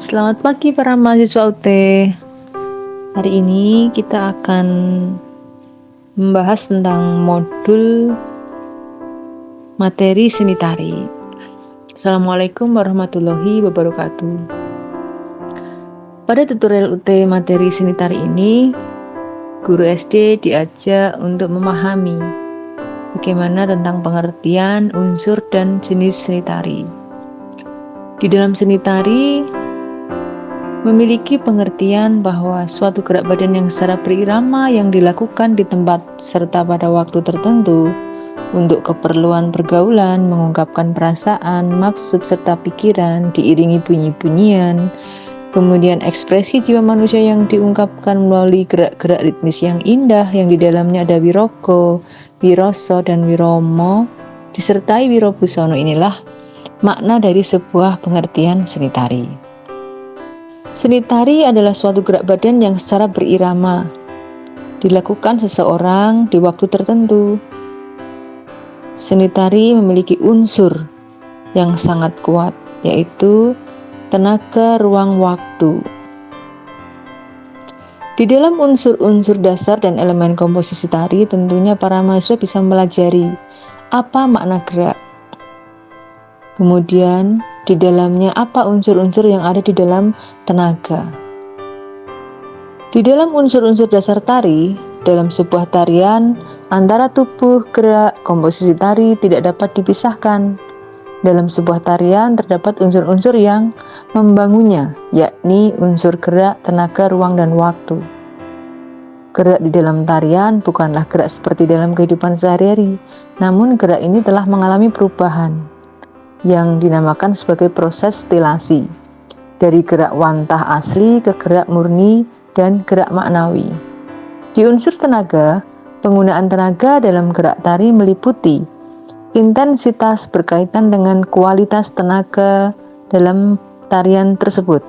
Selamat pagi para mahasiswa UT. Hari ini kita akan membahas tentang modul materi seni tari. Assalamualaikum warahmatullahi wabarakatuh. Pada tutorial UT materi seni tari ini, guru SD diajak untuk memahami bagaimana tentang pengertian, unsur, dan jenis seni tari. Di dalam seni tari memiliki pengertian bahwa suatu gerak badan yang secara berirama yang dilakukan di tempat serta pada waktu tertentu untuk keperluan pergaulan, mengungkapkan perasaan, maksud, serta pikiran, diiringi bunyi-bunyian, kemudian ekspresi jiwa manusia yang diungkapkan melalui gerak-gerak ritmis yang indah yang di dalamnya ada wiroko, wiroso, dan wiromo, disertai wirobusono. Inilah makna dari sebuah pengertian seni tari. Seni tari adalah suatu gerak badan yang secara berirama dilakukan seseorang di waktu tertentu. Seni tari memiliki unsur yang sangat kuat, yaitu tenaga ruang waktu. Di dalam unsur-unsur dasar dan elemen komposisi tari, tentunya para mahasiswa bisa mempelajari apa makna gerak. Kemudian di dalamnya apa unsur-unsur yang ada di dalam tenaga. Di dalam unsur-unsur dasar tari, dalam sebuah tarian, antara tubuh, gerak, komposisi tari tidak dapat dipisahkan. Dalam sebuah tarian terdapat unsur-unsur yang membangunnya, yakni unsur gerak, tenaga, ruang, dan waktu. Gerak di dalam tarian bukanlah gerak seperti dalam kehidupan sehari-hari, namun gerak ini telah mengalami perubahan yang dinamakan sebagai proses stilasi, dari gerak wantah asli ke gerak murni dan gerak maknawi. Di unsur tenaga, penggunaan tenaga dalam gerak tari meliputi intensitas berkaitan dengan kualitas tenaga dalam tarian tersebut.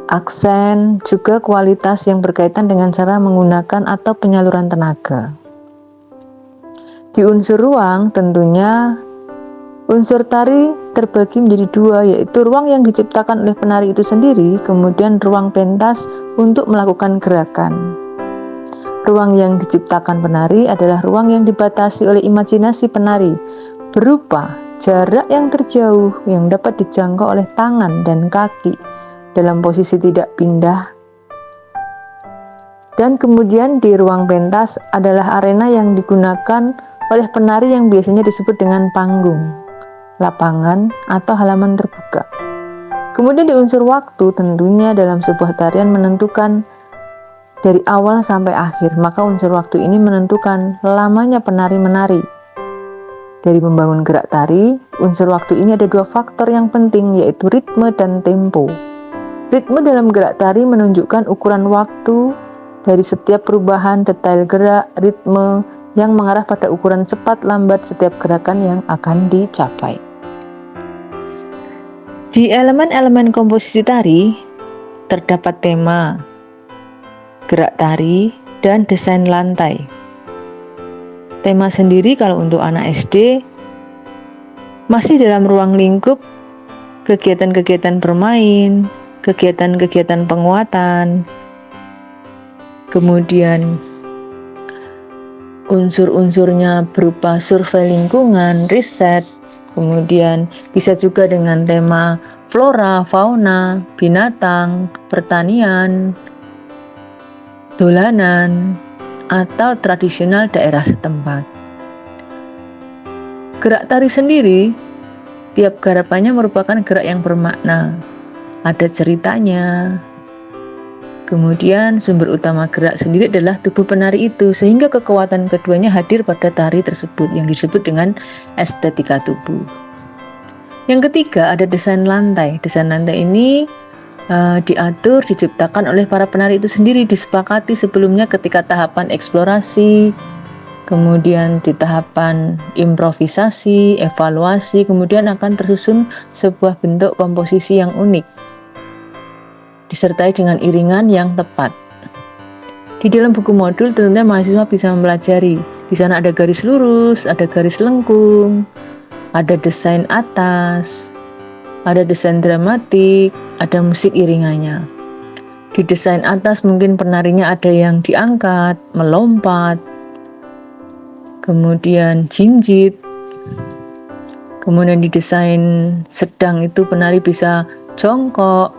Aksen juga kualitas yang berkaitan dengan cara menggunakan atau penyaluran tenaga. Di unsur ruang, tentunya unsur tari terbagi menjadi dua, yaitu ruang yang diciptakan oleh penari itu sendiri, kemudian ruang pentas untuk melakukan gerakan. Ruang yang diciptakan penari adalah ruang yang dibatasi oleh imajinasi penari, berupa jarak yang terjauh yang dapat dijangkau oleh tangan dan kaki dalam posisi tidak pindah. Dan kemudian di ruang pentas adalah arena yang digunakan oleh penari yang biasanya disebut dengan panggung, lapangan, atau halaman terbuka. Kemudian di unsur waktu, tentunya dalam sebuah tarian menentukan dari awal sampai akhir, maka unsur waktu ini menentukan lamanya penari menari. Dari membangun gerak tari, unsur waktu ini ada dua faktor yang penting, yaitu ritme dan tempo. Ritme dalam gerak tari menunjukkan ukuran waktu dari setiap perubahan detail gerak, ritme yang mengarah pada ukuran cepat lambat setiap gerakan yang akan dicapai. Di elemen-elemen komposisi tari terdapat tema, gerak tari, dan desain lantai. Tema sendiri kalau untuk anak SD masih dalam ruang lingkup kegiatan-kegiatan bermain, kegiatan-kegiatan penguatan, kemudian unsur-unsurnya berupa survei lingkungan, riset, kemudian bisa juga dengan tema flora, fauna, binatang, pertanian, dolanan, atau tradisional daerah setempat. Gerak tari sendiri, tiap garapannya merupakan gerak yang bermakna. Ada ceritanya. Kemudian sumber utama gerak sendiri adalah tubuh penari itu, sehingga kekuatan keduanya hadir pada tari tersebut yang disebut dengan estetika tubuh. Yang ketiga ada desain lantai. Desain lantai ini diatur, diciptakan oleh para penari itu sendiri, disepakati sebelumnya ketika tahapan eksplorasi, kemudian di tahapan improvisasi, evaluasi, kemudian akan tersusun sebuah bentuk komposisi yang unik, disertai dengan iringan yang tepat. Di dalam buku modul tentunya mahasiswa bisa mempelajari. Di sana ada garis lurus, ada garis lengkung, ada desain atas, ada desain dramatik, ada musik iringannya. Di desain atas mungkin penarinya ada yang diangkat, melompat, kemudian jinjit. Kemudian di desain sedang itu penari bisa jongkok.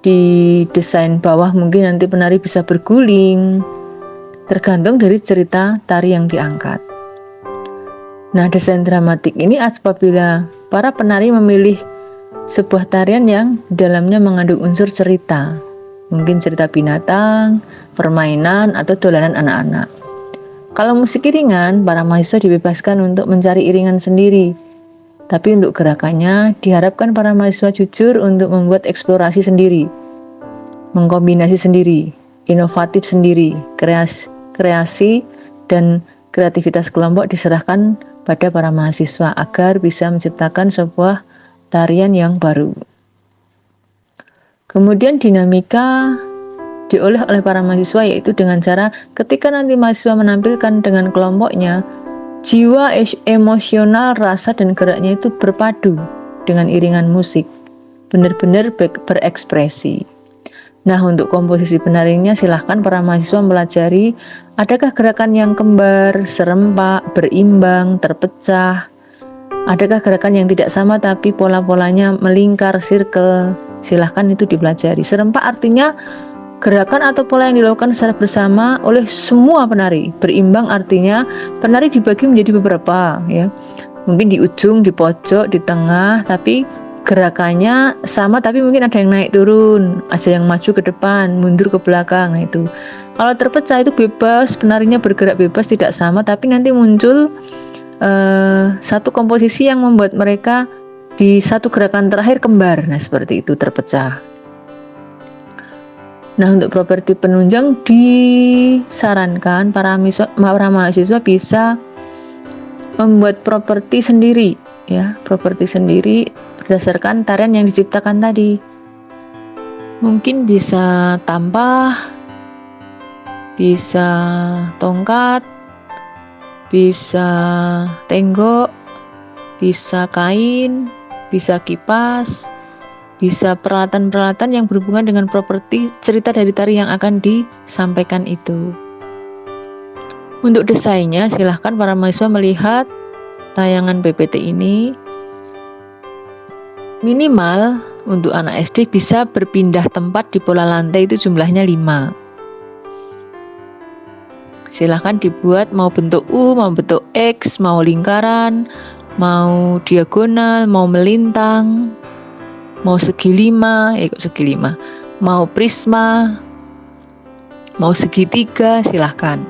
Di desain bawah mungkin nanti penari bisa berguling. Tergantung dari cerita tari yang diangkat. Nah, desain dramatik ini apabila para penari memilih sebuah tarian yang dalamnya mengandung unsur cerita. Mungkin cerita binatang, permainan, atau dolanan anak-anak. Kalau musik iringan, para mahasiswa dibebaskan untuk mencari iringan sendiri. Tapi untuk gerakannya, diharapkan para mahasiswa jujur untuk membuat eksplorasi sendiri, mengkombinasi sendiri, inovatif sendiri, kreasi dan kreativitas kelompok diserahkan pada para mahasiswa agar bisa menciptakan sebuah tarian yang baru. Kemudian dinamika diolah oleh para mahasiswa, yaitu dengan cara ketika nanti mahasiswa menampilkan dengan kelompoknya, jiwa, emosional, rasa, dan geraknya itu berpadu dengan iringan musik, benar-benar berekspresi. Nah, untuk komposisi penarinya silahkan para mahasiswa mempelajari adakah gerakan yang kembar, serempak, berimbang, terpecah. Adakah gerakan yang tidak sama tapi pola-polanya melingkar, circle. Silahkan itu dipelajari. Serempak artinya gerakan atau pola yang dilakukan secara bersama oleh semua penari. Berimbang artinya penari dibagi menjadi beberapa, ya. Mungkin di ujung, di pojok, di tengah, tapi gerakannya sama tapi mungkin ada yang naik turun, ada yang maju ke depan, mundur ke belakang. Nah, itu. Kalau terpecah itu bebas, penarinya bergerak bebas, tidak sama, tapi nanti muncul satu komposisi yang membuat mereka di satu gerakan terakhir kembar. Nah, seperti itu, terpecah. Nah, untuk properti penunjang disarankan para mahasiswa bisa membuat properti sendiri, ya, properti sendiri berdasarkan tarian yang diciptakan tadi. Mungkin bisa tampah, bisa tongkat, bisa tenggok, bisa kain, bisa kipas, bisa peralatan-peralatan yang berhubungan dengan properti cerita dari tari yang akan disampaikan itu. Untuk desainnya, silahkan para mahasiswa melihat tayangan PPT ini. Minimal untuk anak SD bisa berpindah tempat di pola lantai itu jumlahnya 5. Silahkan dibuat mau bentuk U, mau bentuk X, mau lingkaran, mau diagonal, mau melintang, mau segilima, mau prisma, mau segitiga, silahkan.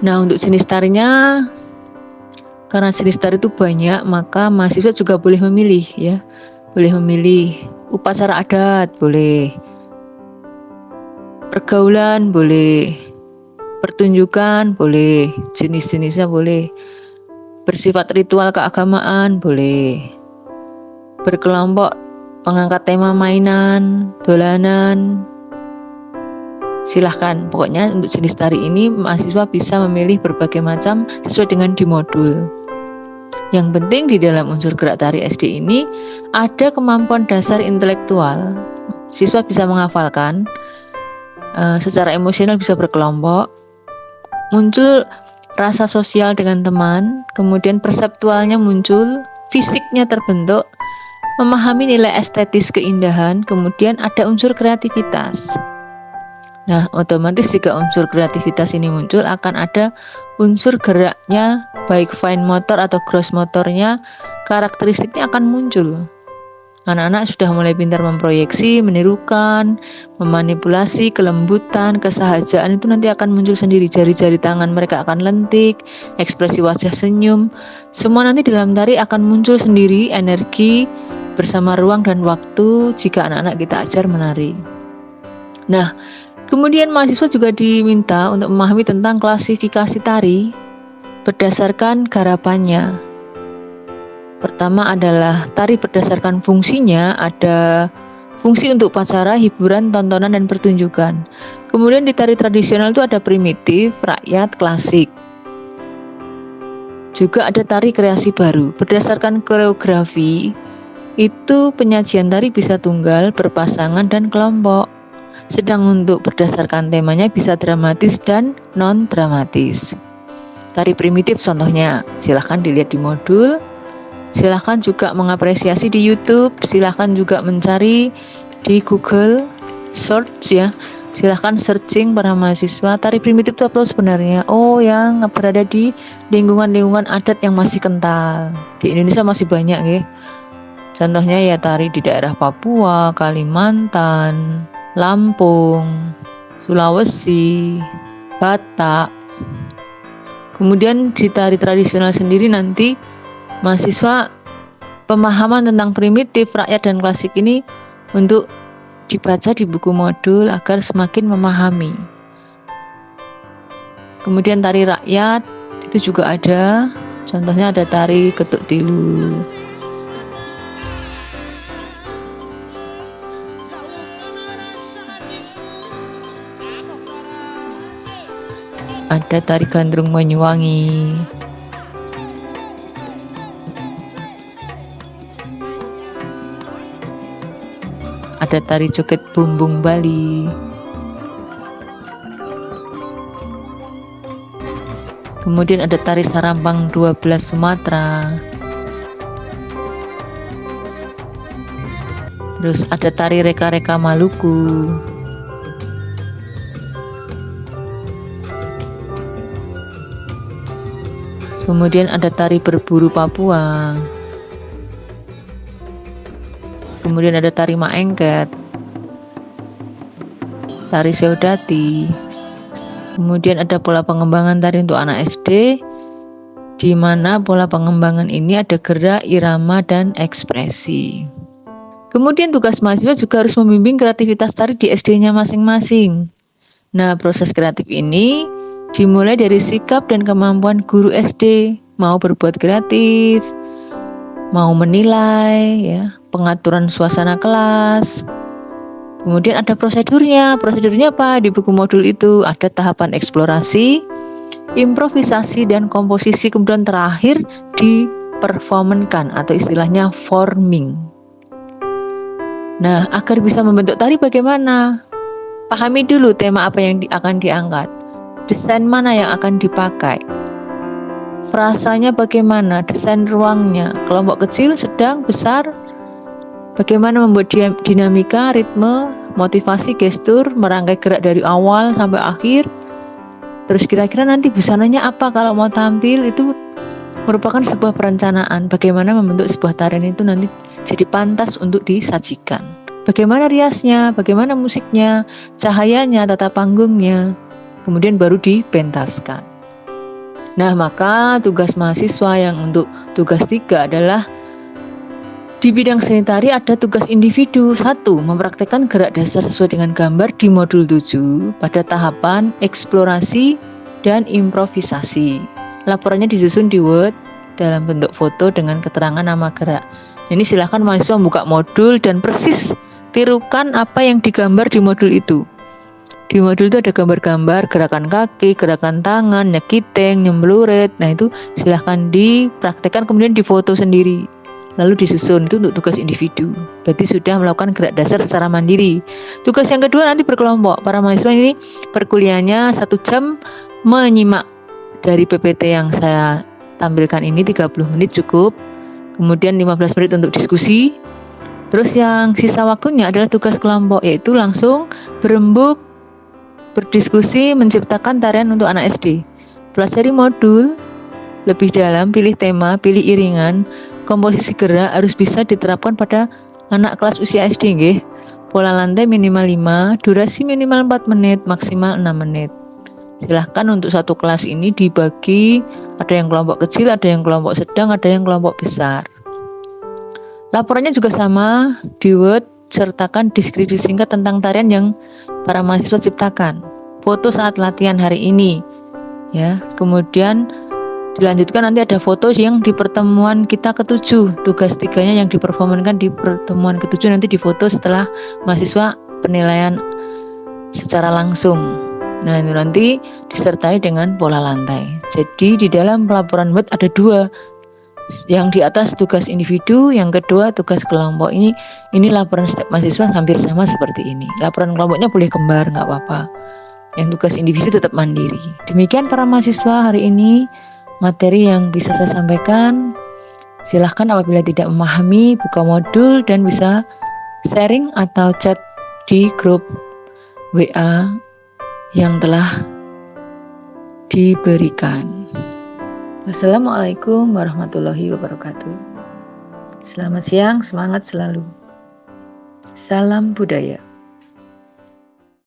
Nah, untuk jenis tarinya, karena jenis tari itu banyak, maka mahasiswa juga boleh memilih, ya. Boleh memilih upacara adat, boleh. Pergaulan, boleh. Pertunjukan, boleh. Jenis-jenisnya boleh. Bersifat ritual keagamaan, boleh. Berkelompok mengangkat tema mainan, dolanan, silahkan. Pokoknya untuk jenis tari ini mahasiswa bisa memilih berbagai macam sesuai dengan di modul. Yang penting di dalam unsur gerak tari SD ini ada kemampuan dasar intelektual. Siswa bisa menghafalkan, secara emosional bisa berkelompok, muncul rasa sosial dengan teman, kemudian perseptualnya muncul, fisiknya terbentuk, memahami nilai estetis keindahan, kemudian ada unsur kreativitas. Nah, otomatis jika unsur kreativitas ini muncul, akan ada unsur geraknya, baik fine motor atau gross motornya, karakteristiknya akan muncul. Anak-anak sudah mulai pintar memproyeksi, menirukan, memanipulasi, kelembutan, kesahajaan itu nanti akan muncul sendiri. Jari-jari tangan mereka akan lentik, ekspresi wajah senyum, semua nanti dalam tari akan muncul sendiri, energi bersama ruang dan waktu jika anak-anak kita ajar menari. Nah, kemudian mahasiswa juga diminta untuk memahami tentang klasifikasi tari berdasarkan garapannya. Pertama adalah tari berdasarkan fungsinya, ada fungsi untuk upacara, hiburan, tontonan, dan pertunjukan. Kemudian di tari tradisional itu ada primitif, rakyat, klasik. Juga ada tari kreasi baru. Berdasarkan koreografi, itu penyajian tari bisa tunggal, berpasangan, dan kelompok. Sedang untuk berdasarkan temanya bisa dramatis dan non-dramatis. Tari primitif contohnya, silahkan dilihat di modul, silahkan juga mengapresiasi di YouTube, silahkan juga mencari di Google search ya. Silahkan searching para mahasiswa. Tari primitif itu apa sebenarnya? Oh, yang berada di lingkungan-lingkungan adat yang masih kental. Di Indonesia masih banyak ya. Contohnya ya tari di daerah Papua, Kalimantan, Lampung, Sulawesi, Batak. Kemudian di tari tradisional sendiri nanti mahasiswa pemahaman tentang primitif, rakyat, dan klasik ini untuk dibaca di buku modul agar semakin memahami. Kemudian tari rakyat itu juga ada, contohnya ada tari Getuk Tilu. Ada tari Gandrung Banyuwangi. Ada tari Joget Bumbung Bali. Kemudian ada tari Sarampang 12 Sumatera. Terus ada tari Reka-Reka Maluku. Kemudian ada tari Berburu Papua. Kemudian ada tari Maengket, tari Seudati. Kemudian ada pola pengembangan tari untuk anak SD, di mana pola pengembangan ini ada gerak, irama, dan ekspresi. Kemudian tugas mahasiswa juga harus membimbing kreativitas tari di SD-nya masing-masing. Nah, proses kreatif ini dimulai dari sikap dan kemampuan guru SD, mau berbuat kreatif, mau menilai, ya, pengaturan suasana kelas. Kemudian ada prosedurnya. Prosedurnya apa? Di buku modul itu ada tahapan eksplorasi, improvisasi, dan komposisi. Kemudian terakhir diperformankan atau istilahnya forming. Nah, agar bisa membentuk tari bagaimana? Pahami dulu tema apa yang akan diangkat. Desain mana yang akan dipakai? Frasanya bagaimana? Desain ruangnya, kelompok kecil, sedang, besar. Bagaimana membuat dinamika, ritme, motivasi, gestur, merangkai gerak dari awal sampai akhir. Terus kira-kira nanti busananya apa kalau mau tampil, itu merupakan sebuah perencanaan. Bagaimana membentuk sebuah tarian itu nanti jadi pantas untuk disajikan. Bagaimana riasnya, bagaimana musiknya, cahayanya, tata panggungnya. Kemudian baru dipentaskan. Nah, maka tugas mahasiswa yang untuk tugas 3 adalah di bidang seni tari ada tugas individu. 1. Mempraktekkan gerak dasar sesuai dengan gambar di modul 7 pada tahapan eksplorasi dan improvisasi. Laporannya disusun di Word dalam bentuk foto dengan keterangan nama gerak. Ini silakan mahasiswa membuka modul dan persis tirukan apa yang digambar di modul itu. Di modul itu ada gambar-gambar gerakan kaki, gerakan tangan, nyekiteng, nyembluret. Nah, itu silahkan dipraktekkan kemudian difoto sendiri. Lalu disusun, itu untuk tugas individu. Berarti sudah melakukan gerak dasar secara mandiri. Tugas yang kedua nanti berkelompok. Para mahasiswa ini perkuliahannya 1 jam menyimak dari PPT yang saya tampilkan ini 30 menit cukup. Kemudian 15 menit untuk diskusi. Terus yang sisa waktunya adalah tugas kelompok, yaitu langsung berembuk, berdiskusi, menciptakan tarian untuk anak SD. Pelajari modul lebih dalam, pilih tema, pilih iringan, komposisi gerak harus bisa diterapkan pada anak kelas usia SD nggih. Pola lantai minimal 5, durasi minimal 4 menit, maksimal 6 menit. Silahkan untuk satu kelas ini dibagi, ada yang kelompok kecil, ada yang kelompok sedang, ada yang kelompok besar. Laporannya juga sama, di Word sertakan deskripsi singkat tentang tarian yang para mahasiswa ciptakan. Foto saat latihan hari ini, ya. Kemudian dilanjutkan nanti ada foto yang di pertemuan kita ke-7. Tugas 3-nya yang diperformankan di pertemuan ke-7 nanti difoto setelah mahasiswa penilaian secara langsung. Nah, itu nanti disertai dengan pola lantai. Jadi di dalam pelaporan Word ada dua. Yang di atas tugas individu, yang kedua tugas kelompok. Ini laporan setiap mahasiswa hampir sama seperti ini. Laporan kelompoknya boleh kembar, nggak apa-apa. Yang tugas individu tetap mandiri. Demikian para mahasiswa hari ini materi yang bisa saya sampaikan. Silahkan apabila tidak memahami, buka modul dan bisa sharing atau chat di grup WA yang telah diberikan. Wassalamualaikum warahmatullahi wabarakatuh. Selamat siang, semangat selalu. Salam budaya.